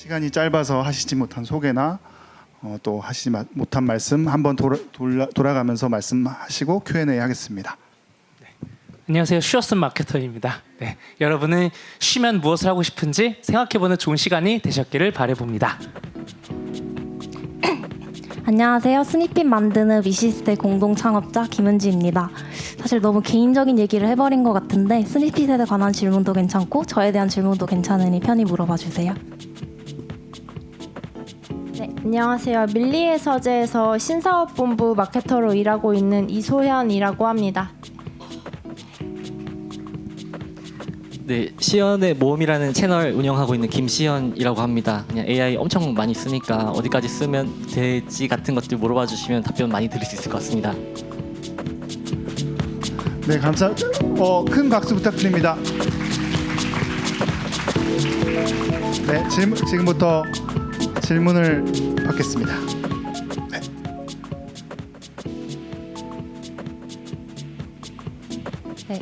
시간이 짧아서 하시지 못한 소개나 또 하시지 못한 말씀 한번 돌아가면서 말씀하시고 Q&A 하겠습니다. 안녕하세요. 쉬었음 마케터입니다. 네, 여러분은 쉬면 무엇을 하고 싶은지 생각해보는 좋은 시간이 되셨기를 바라봅니다. 안녕하세요. 스니핏 만드는 미시스테 공동 창업자 김은지입니다. 사실 너무 개인적인 얘기를 해버린 것 같은데 스니핏에 관한 질문도 괜찮고 저에 대한 질문도 괜찮으니 편히 물어봐 주세요. 네, 안녕하세요. 밀리의 서재에서 신사업본부 마케터로 일하고 있는 이소현이라고 합니다. 네, 시연의 모험이라는 채널 운영하고 있는 김시연이라고 합니다. 그냥 AI 엄청 많이 쓰니까 어디까지 쓰면 될지 같은 것들 물어봐 주시면 답변 많이 드릴 수 있을 것 같습니다. 네, 감사합니다. 큰 박수 부탁드립니다. 네, 지금부터 질문을 받겠습니다. 네. 네.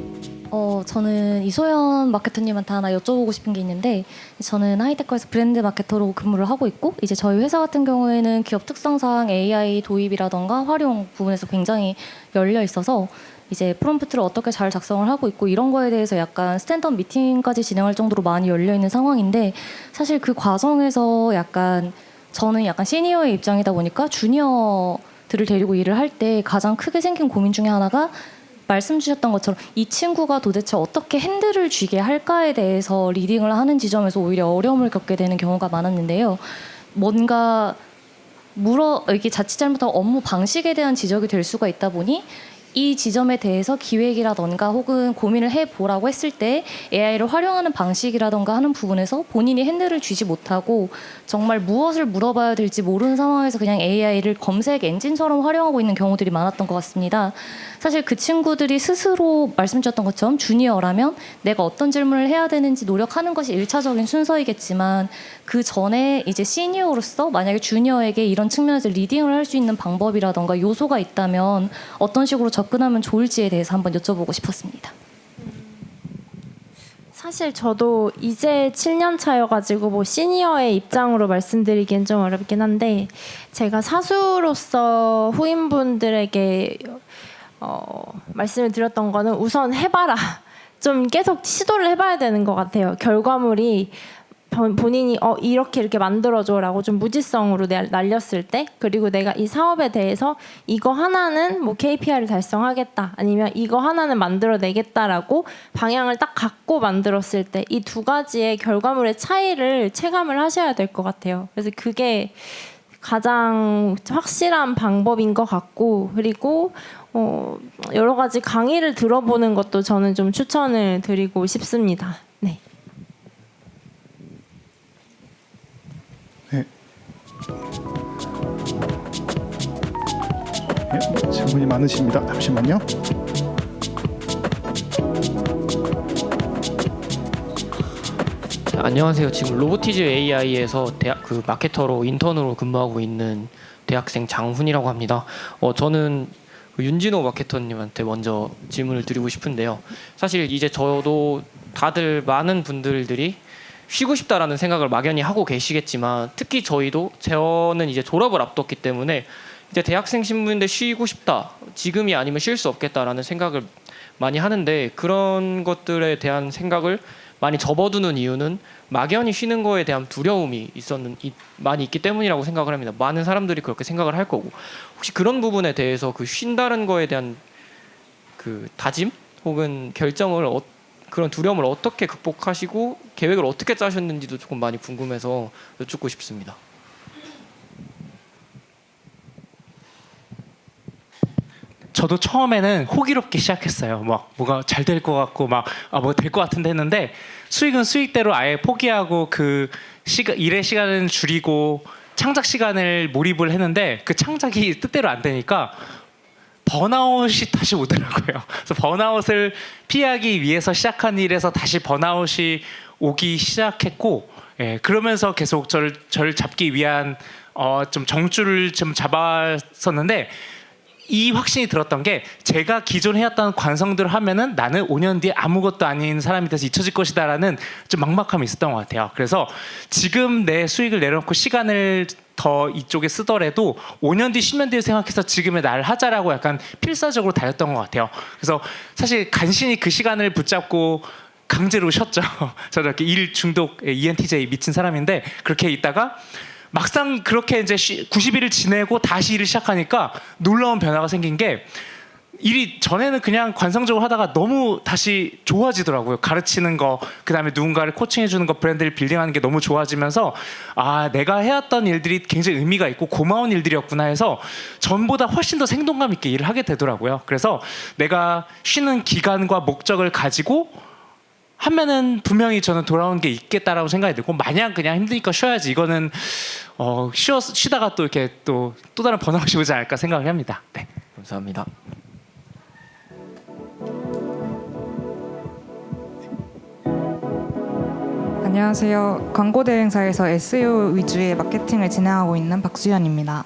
저는 이소연 마케터님한테 하나 여쭤보고 싶은 게 있는데 저는 하이테크에서 브랜드 마케터로 근무를 하고 있고 이제 저희 회사 같은 경우에는 기업 특성상 AI 도입이라던가 활용 부분에서 굉장히 열려 있어서 이제 프롬프트를 어떻게 잘 작성을 하고 있고 이런 거에 대해서 약간 스탠드업 미팅까지 진행할 정도로 많이 열려 있는 상황인데 사실 그 과정에서 약간 저는 약간 시니어의 입장이다 보니까 주니어들을 데리고 일을 할 때 가장 크게 생긴 고민 중에 하나가 말씀 주셨던 것처럼 이 친구가 도대체 어떻게 핸들을 쥐게 할까에 대해서 리딩을 하는 지점에서 오히려 어려움을 겪게 되는 경우가 많았는데요. 뭔가 이게 자칫 잘못하면 업무 방식에 대한 지적이 될 수가 있다 보니 이 지점에 대해서 기획이라던가 혹은 고민을 해보라고 했을 때 AI를 활용하는 방식이라던가 하는 부분에서 본인이 핸들을 쥐지 못하고 정말 무엇을 물어봐야 될지 모르는 상황에서 그냥 AI를 검색 엔진처럼 활용하고 있는 경우들이 많았던 것 같습니다. 사실 그 친구들이 스스로 말씀 주셨던 것처럼 주니어라면 내가 어떤 질문을 해야 되는지 노력하는 것이 1차적인 순서이겠지만 그 전에 이제 시니어로서 만약에 주니어에게 이런 측면에서 리딩을 할 수 있는 방법이라던가 요소가 있다면 어떤 식으로 접근하면 좋을지에 대해서 한번 여쭤보고 싶었습니다. 사실 저도 이제 7년 차여가지고 뭐 시니어의 입장으로 말씀드리기엔 좀 어렵긴 한데 제가 사수로서 후임분들에게 말씀을 드렸던 거는 우선 해봐라. 좀 계속 시도를 해봐야 되는 것 같아요. 결과물이 본인이 이렇게 만들어줘라고 좀 무지성으로 날렸을 때 그리고 내가 이 사업에 대해서 이거 하나는 뭐 KPI를 달성하겠다 아니면 이거 하나는 만들어내겠다라고 방향을 딱 갖고 만들었을 때 이 두 가지의 결과물의 차이를 체감을 하셔야 될 것 같아요. 그래서 그게 가장 확실한 방법인 것 같고 그리고 여러 가지 강의를 들어보는 것도 저는 좀 추천을 드리고 싶습니다. 네. 네. 네, 질문이 많으십니다. 잠시만요. 안녕하세요. 지금 로보티즈 AI에서 대학 그 마케터로 인턴으로 근무하고 있는 대학생 장훈이라고 합니다. 저는 윤진호 마케터님한테 먼저 질문을 드리고 싶은데요. 사실 이제 저도 다들 많은 분들이 쉬고 싶다라는 생각을 막연히 하고 계시겠지만 특히 저는 이제 졸업을 앞뒀기 때문에 이제 대학생 신분인데 쉬고 싶다. 지금이 아니면 쉴 수 없겠다라는 생각을 많이 하는데 그런 것들에 대한 생각을 많이 접어두는 이유는 막연히 쉬는 거에 대한 두려움이 많이 있기 때문이라고 생각을 합니다. 많은 사람들이 그렇게 생각을 할 거고 혹시 그런 부분에 대해서 그 쉰다는 거에 대한 그 다짐 혹은 결정을 그런 두려움을 어떻게 극복하시고 계획을 어떻게 짜셨는지도 조금 많이 궁금해서 여쭙고 싶습니다. 저도 처음에는 호기롭게 시작했어요. 막 뭐가 잘 될 것 같고 막 뭐 될 것 같은데 했는데 수익은 수익대로 아예 포기하고 그 일의 시간을 줄이고 창작 시간을 몰입을 했는데 그 창작이 뜻대로 안 되니까 번아웃이 다시 오더라고요. 그래서 번아웃을 피하기 위해서 시작한 일에서 다시 번아웃이 오기 시작했고 그러면서 계속 저를 잡기 위한 좀 정줄을 좀 잡았었는데 이 확신이 들었던 게 제가 기존 해왔던 관성들을 하면은 나는 5년 뒤에 아무것도 아닌 사람이 돼서 잊혀질 것이다라는 좀 막막함이 있었던 것 같아요. 그래서 지금 내 수익을 내려놓고 시간을 더 이쪽에 쓰더라도 5년 뒤, 10년 뒤를 생각해서 지금의 나를 하자라고 약간 필사적으로 달렸던 것 같아요. 그래서 사실 간신히 그 시간을 붙잡고 강제로 쉬었죠. 저도 이렇게 일 중독 ENTJ 미친 사람인데 그렇게 있다가 막상 그렇게 이제 90일을 지내고 다시 일을 시작하니까 놀라운 변화가 생긴 게 일이 전에는 그냥 관성적으로 하다가 너무 다시 좋아지더라고요. 가르치는 거, 그다음에 누군가를 코칭해 주는 거, 브랜드를 빌딩하는 게 너무 좋아지면서 아, 내가 해왔던 일들이 굉장히 의미가 있고 고마운 일들이었구나 해서 전보다 훨씬 더 생동감 있게 일을 하게 되더라고요. 그래서 내가 쉬는 기간과 목적을 가지고 하면은 분명히 저는 돌아오는 게 있겠다라고 생각이 들고, 마냥 그냥 힘드니까 쉬어야지, 이거는 쉬다가 또 이렇게 또 다른 번아웃이 오지 않을까 생각을 합니다. 네. 감사합니다. 안녕하세요. 광고 대행사에서 SEO 위주의 마케팅을 진행하고 있는 박수현입니다.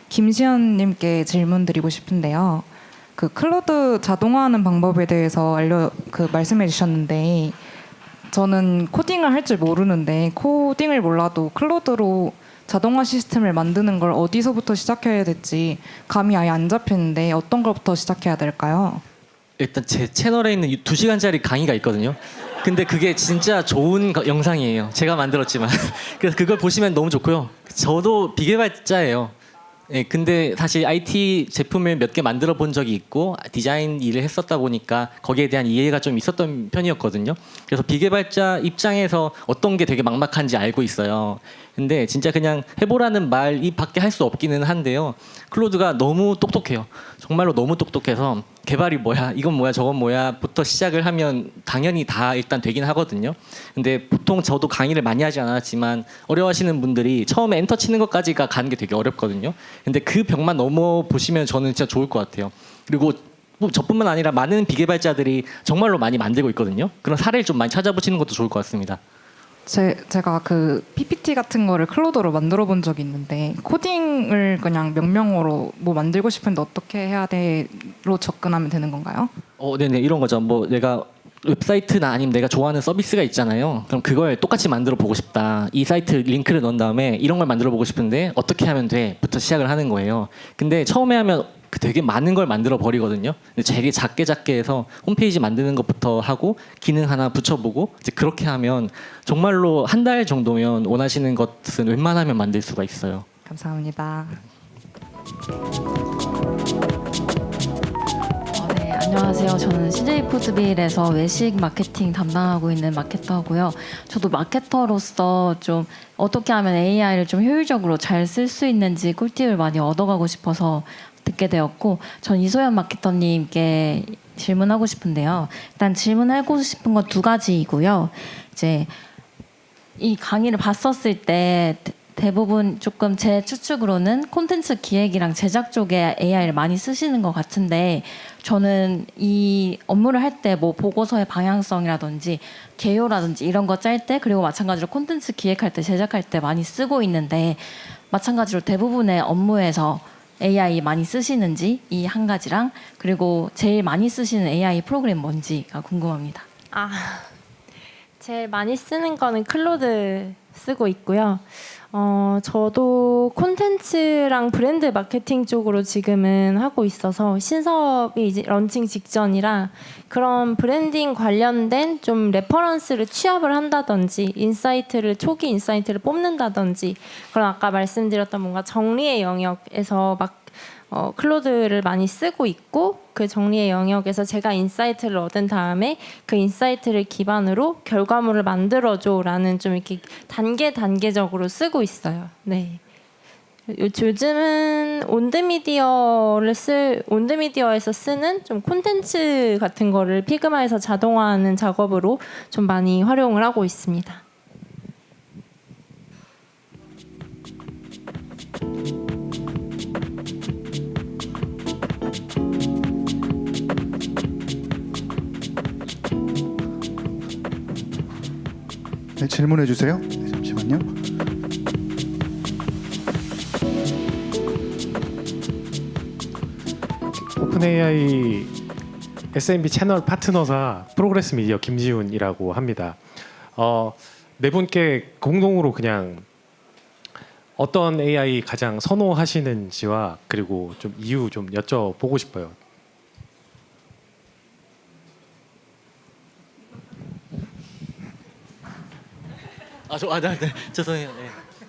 김시현님께 질문드리고 싶은데요. 그 클로드 자동화하는 방법에 대해서 말씀해 주셨는데, 저는 코딩을 할 줄 모르는데 코딩을 몰라도 클로드로 자동화 시스템을 만드는 걸 어디서부터 시작해야 될지 감이 아예 안 잡히는데 어떤 것부터 시작해야 될까요? 일단 제 채널에 있는 2시간짜리 강의가 있거든요. 근데 그게 진짜 좋은 영상이에요. 제가 만들었지만. 그래서 그걸 보시면 너무 좋고요. 저도 비개발자예요. 예, 근데 사실 IT 제품을 몇 개 만들어 본 적이 있고 디자인 일을 했었다 보니까 거기에 대한 이해가 좀 있었던 편이었거든요. 그래서 비개발자 입장에서 어떤 게 되게 막막한지 알고 있어요. 근데 진짜 그냥 해보라는 말 밖에 할 수 없기는 한데요. 클로드가 너무 똑똑해요. 정말로 너무 똑똑해서 개발이 뭐야, 이건 뭐야, 저건 뭐야 부터 시작을 하면 당연히 다 일단 되긴 하거든요. 근데 보통 저도 강의를 많이 하지 않았지만 어려워하시는 분들이 처음에 엔터 치는 것까지가 가는 게 되게 어렵거든요. 근데 그 벽만 넘어 보시면 저는 진짜 좋을 것 같아요. 그리고 저뿐만 아니라 많은 비개발자들이 정말로 많이 만들고 있거든요. 그런 사례를 좀 많이 찾아보시는 것도 좋을 것 같습니다. 제가 그 PPT 같은 거를 클로드로 만들어 본 적이 있는데, 코딩을 그냥 명령어로 뭐 만들고 싶은데 어떻게 해야 돼로 접근하면 되는 건가요? 네네, 이런 거죠. 뭐 내가 웹사이트나 아니면 내가 좋아하는 서비스가 있잖아요. 그럼 그걸 똑같이 만들어 보고 싶다. 이 사이트 링크를 넣은 다음에 이런 걸 만들어 보고 싶은데 어떻게 하면 돼? 부터 시작을 하는 거예요. 근데 처음에 하면 되게 많은 걸 만들어 버리거든요. 근데 되게 작게 해서 홈페이지 만드는 것부터 하고 기능 하나 붙여보고 이제 그렇게 하면 정말로 한 달 정도면 원하시는 것은 웬만하면 만들 수가 있어요. 감사합니다. 네, 안녕하세요. 저는 CJ 푸드빌에서 외식 마케팅 담당하고 있는 마케터고요. 저도 마케터로서 좀 어떻게 하면 AI를 좀 효율적으로 잘 쓸 수 있는지 꿀팁을 많이 얻어가고 싶어서 듣게 되었고, 전 이소연 마케터님께 질문하고 싶은데요. 일단 질문하고 싶은 건 2가지이고요. 이제 이 강의를 봤었을 때 대부분 조금 제 추측으로는 콘텐츠 기획이랑 제작 쪽에 AI를 많이 쓰시는 것 같은데, 저는 이 업무를 할 때 뭐 보고서의 방향성이라든지 개요라든지 이런 거 짤 때, 그리고 마찬가지로 콘텐츠 기획할 때 제작할 때 많이 쓰고 있는데, 마찬가지로 대부분의 업무에서 AI 많이 쓰시는지 이 한 가지랑, 그리고 제일 많이 쓰시는 AI 프로그램 뭔지가 궁금합니다. 제일 많이 쓰는 거는 클로드 쓰고 있고요. 저도 콘텐츠랑 브랜드 마케팅 쪽으로 지금은 하고 있어서 신사업이 이제 런칭 직전이라 그런 브랜딩 관련된 좀 레퍼런스를 취합을 한다든지 초기 인사이트를 뽑는다든지, 그런 아까 말씀드렸던 뭔가 정리의 영역에서 클로드를 많이 쓰고 있고, 그 정리의 영역에서 제가 인사이트를 얻은 다음에 그 인사이트를 기반으로 결과물을 만들어줘라는 좀 이렇게 단계적으로 쓰고 있어요. 네. 요즘은 온드미디어에서 쓰는 좀 콘텐츠 같은 거를 피그마에서 자동화하는 작업으로 좀 많이 활용을 하고 있습니다. 네, 질문해 주세요. 네, 잠시만요. 오픈 AI SMB 채널 파트너사 프로그레스 미디어 김지훈이라고 합니다. 네 분께 공동으로 그냥 어떤 AI 가장 선호하시는지와 그리고 좀 이유 좀 여쭤보고 싶어요. 네. 죄송해요.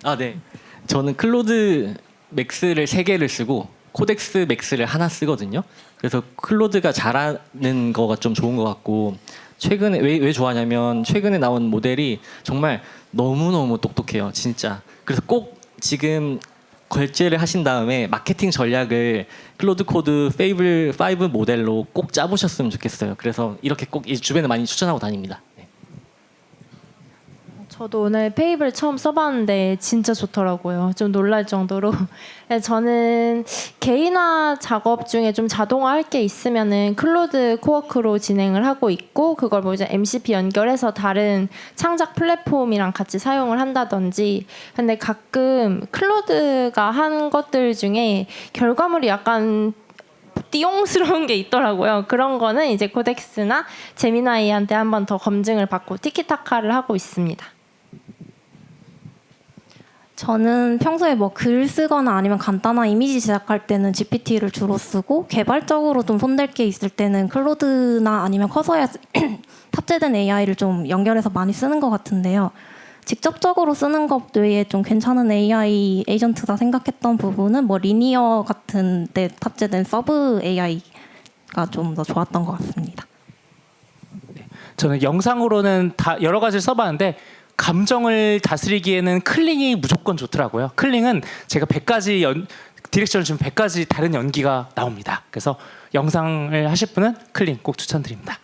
네. 네. 저는 클로드 맥스를 3개를 쓰고 코덱스 맥스를 하나 쓰거든요. 그래서 클로드가 잘하는 거가 좀 좋은 것 같고 최근에 왜 좋아하냐면 최근에 나온 모델이 정말 너무너무 똑똑해요. 진짜. 그래서 꼭 지금 결제를 하신 다음에 마케팅 전략을 클로드 코드 페이블 5 모델로 꼭 짜보셨으면 좋겠어요. 그래서 이렇게 꼭 이 주변에 많이 추천하고 다닙니다. 네. 저도 오늘 페이블 처음 써봤는데 진짜 좋더라고요. 좀 놀랄 정도로. 저는 개인화 작업 중에 좀 자동화할 게 있으면은 클로드 코워크로 진행을 하고 있고 그걸 뭐 이제 MCP 연결해서 다른 창작 플랫폼이랑 같이 사용을 한다든지. 근데 가끔 클로드가 한 것들 중에 결과물이 약간 띠용스러운 게 있더라고요. 그런 거는 이제 코덱스나 제미나이한테 한 번 더 검증을 받고 티키타카를 하고 있습니다. 저는 평소에 뭐 글 쓰거나 아니면 간단한 이미지 제작할 때는 GPT를 주로 쓰고 개발적으로 좀 손댈 게 있을 때는 클로드나 아니면 커서에 탑재된 AI를 좀 연결해서 많이 쓰는 것 같은데요. 직접적으로 쓰는 것 외에 좀 괜찮은 AI 에이전트다 생각했던 부분은 뭐 리니어 같은 데 탑재된 서브 AI가 좀 더 좋았던 것 같습니다. 저는 영상으로는 다 여러 가지를 써봤는데 감정을 다스리기에는 클링이 무조건 좋더라고요. 클링은 제가 100가지 디렉션을 주면 100가지 다른 연기가 나옵니다. 그래서 영상을 하실 분은 클링 꼭 추천드립니다.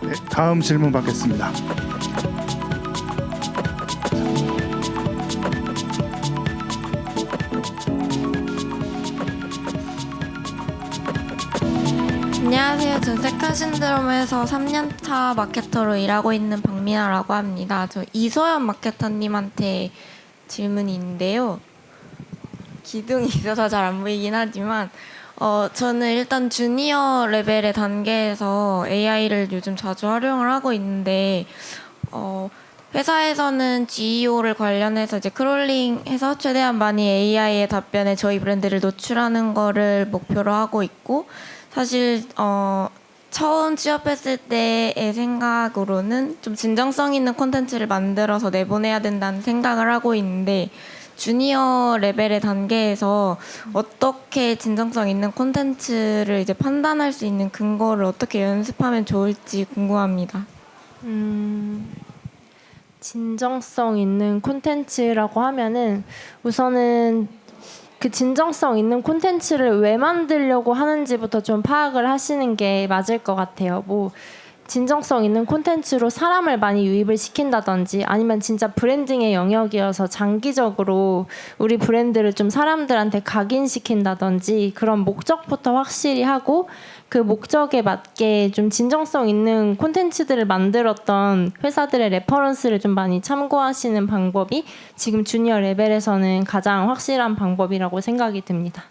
네, 다음 질문 받겠습니다. 안녕하세요. 전 세컨 신드롬에서 3년차 마케터로 일하고 있는 박민아라고 합니다. 저 이소연 마케터님한테 질문이 있는데요. 기둥이 있어서 잘 안 보이긴 하지만 저는 일단 주니어 레벨의 단계에서 AI를 요즘 자주 활용을 하고 있는데 회사에서는 GEO를 관련해서 이제 크롤링해서 최대한 많이 AI의 답변에 저희 브랜드를 노출하는 거를 목표로 하고 있고 사실 처음 취업했을 때의 생각으로는 좀 진정성 있는 콘텐츠를 만들어서 내보내야 된다는 생각을 하고 있는데 주니어 레벨의 단계에서 어떻게 진정성 있는 콘텐츠를 이제 판단할 수 있는 근거를 어떻게 연습하면 좋을지 궁금합니다. 진정성 있는 콘텐츠라고 하면은 우선은 그 진정성 있는 콘텐츠를 왜 만들려고 하는지부터 좀 파악을 하시는 게 맞을 것 같아요. 뭐 진정성 있는 콘텐츠로 사람을 많이 유입을 시킨다든지 아니면 진짜 브랜딩의 영역이어서 장기적으로 우리 브랜드를 좀 사람들한테 각인시킨다든지 그런 목적부터 확실히 하고 그 목적에 맞게 좀 진정성 있는 콘텐츠들을 만들었던 회사들의 레퍼런스를 좀 많이 참고하시는 방법이 지금 주니어 레벨에서는 가장 확실한 방법이라고 생각이 듭니다.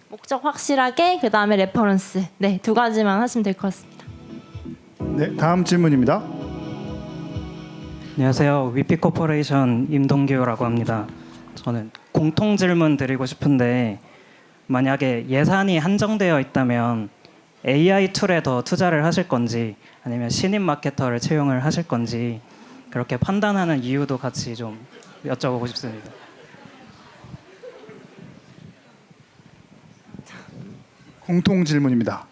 목적 확실하게 그 다음에 레퍼런스 네, 2가지만 하시면 될 것 같습니다. 네, 다음 질문입니다. 안녕하세요. 위피코퍼레이션 임동규라고 합니다. 저는 공통 질문 드리고 싶은데 만약에 예산이 한정되어 있다면 AI 툴에 더 투자를 하실 건지 아니면 신입 마케터를 채용을 하실 건지 그렇게 판단하는 이유도 같이 좀 여쭤보고 싶습니다. 공통 질문입니다.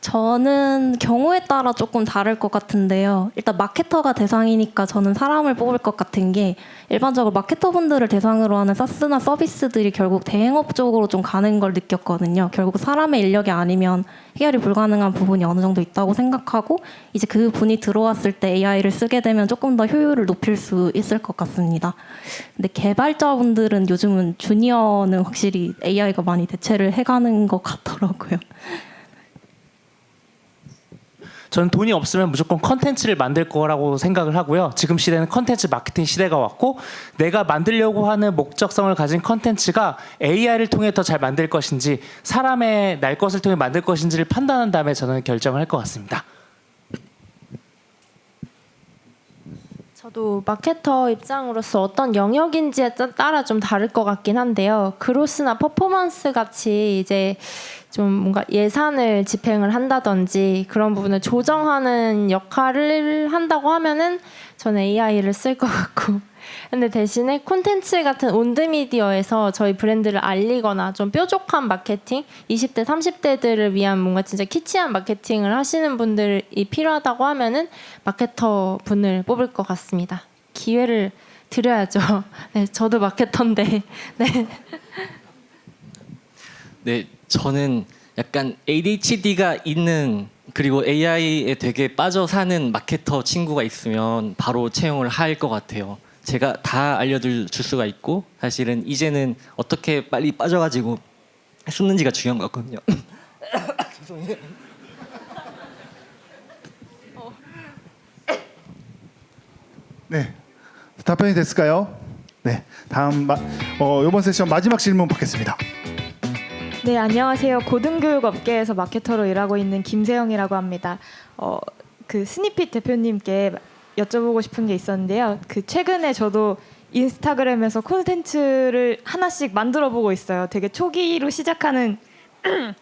저는 경우에 따라 조금 다를 것 같은데요. 일단 마케터가 대상이니까 저는 사람을 뽑을 것 같은 게 일반적으로 마케터분들을 대상으로 하는 사스나 서비스들이 결국 대행업 쪽으로 좀 가는 걸 느꼈거든요. 결국 사람의 인력이 아니면 해결이 불가능한 부분이 어느 정도 있다고 생각하고 이제 그 분이 들어왔을 때 AI를 쓰게 되면 조금 더 효율을 높일 수 있을 것 같습니다. 근데 개발자분들은 요즘은 주니어는 확실히 AI가 많이 대체를 해가는 것 같더라고요. 저는 돈이 없으면 무조건 컨텐츠를 만들 거라고 생각을 하고요. 지금 시대는 컨텐츠 마케팅 시대가 왔고 내가 만들려고 하는 목적성을 가진 컨텐츠가 AI를 통해 더 잘 만들 것인지 사람의 날 것을 통해 만들 것인지를 판단한 다음에 저는 결정을 할 것 같습니다. 저도 마케터 입장으로서 어떤 영역인지에 따라 좀 다를 것 같긴 한데요. 그로스나 퍼포먼스 같이 이제 좀 뭔가 예산을 집행을 한다든지 그런 부분을 조정하는 역할을 한다고 하면은 저는 AI를 쓸 것 같고, 근데 대신에 콘텐츠 같은 온드미디어에서 저희 브랜드를 알리거나 좀 뾰족한 마케팅, 20대 30대들을 위한 뭔가 진짜 키치한 마케팅을 하시는 분들이 필요하다고 하면은 마케터 분을 뽑을 것 같습니다. 기회를 드려야죠. 네, 저도 마케터인데. 네. 네, 저는 약간 ADHD가 있는 그리고 AI에 되게 빠져 사는 마케터 친구가 있으면 바로 채용을 할 것 같아요. 제가 다 줄 수가 있고 사실은 이제는 어떻게 빨리 빠져가지고 쓰는지가 중요한 것 같거든요. 죄송해요. 네, 답변이 됐을까요? 네, 다음 이번 세션 마지막 질문 받겠습니다. 네, 안녕하세요. 고등교육 업계에서 마케터로 일하고 있는 김세영이라고 합니다. 그 스니핏 대표님께 여쭤보고 싶은 게 있었는데요. 그 최근에 저도 인스타그램에서 콘텐츠를 하나씩 만들어 보고 있어요. 되게 초기로 시작하는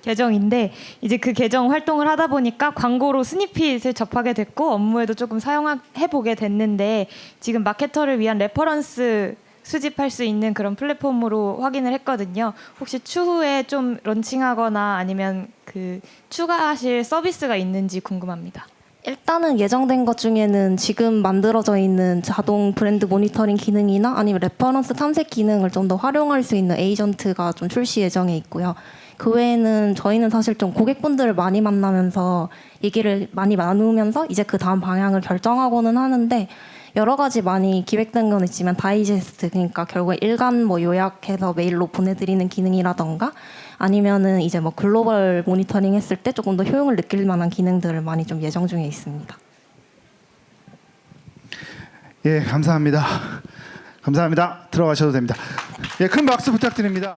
계정인데 이제 그 계정 활동을 하다 보니까 광고로 스니핏을 접하게 됐고 업무에도 조금 사용해 보게 됐는데 지금 마케터를 위한 레퍼런스 수집할 수 있는 그런 플랫폼으로 확인을 했거든요. 혹시 추후에 좀 런칭하거나 아니면 그 추가하실 서비스가 있는지 궁금합니다. 일단은 예정된 것 중에는 지금 만들어져 있는 자동 브랜드 모니터링 기능이나 아니면 레퍼런스 탐색 기능을 좀 더 활용할 수 있는 에이전트가 좀 출시 예정에 있고요. 그 외에는 저희는 사실 좀 고객분들을 많이 만나면서 얘기를 많이 나누면서 이제 그 다음 방향을 결정하고는 하는데 여러 가지 많이 기획된 건 있지만 다이제스트, 그러니까 결국에 일간 뭐 요약해서 메일로 보내드리는 기능이라던가 아니면은 이제 뭐 글로벌 모니터링 했을 때 조금 더 효용을 느낄 만한 기능들을 많이 좀 예정 중에 있습니다. 예, 감사합니다. 감사합니다. 들어가셔도 됩니다. 예, 큰 박수 부탁드립니다.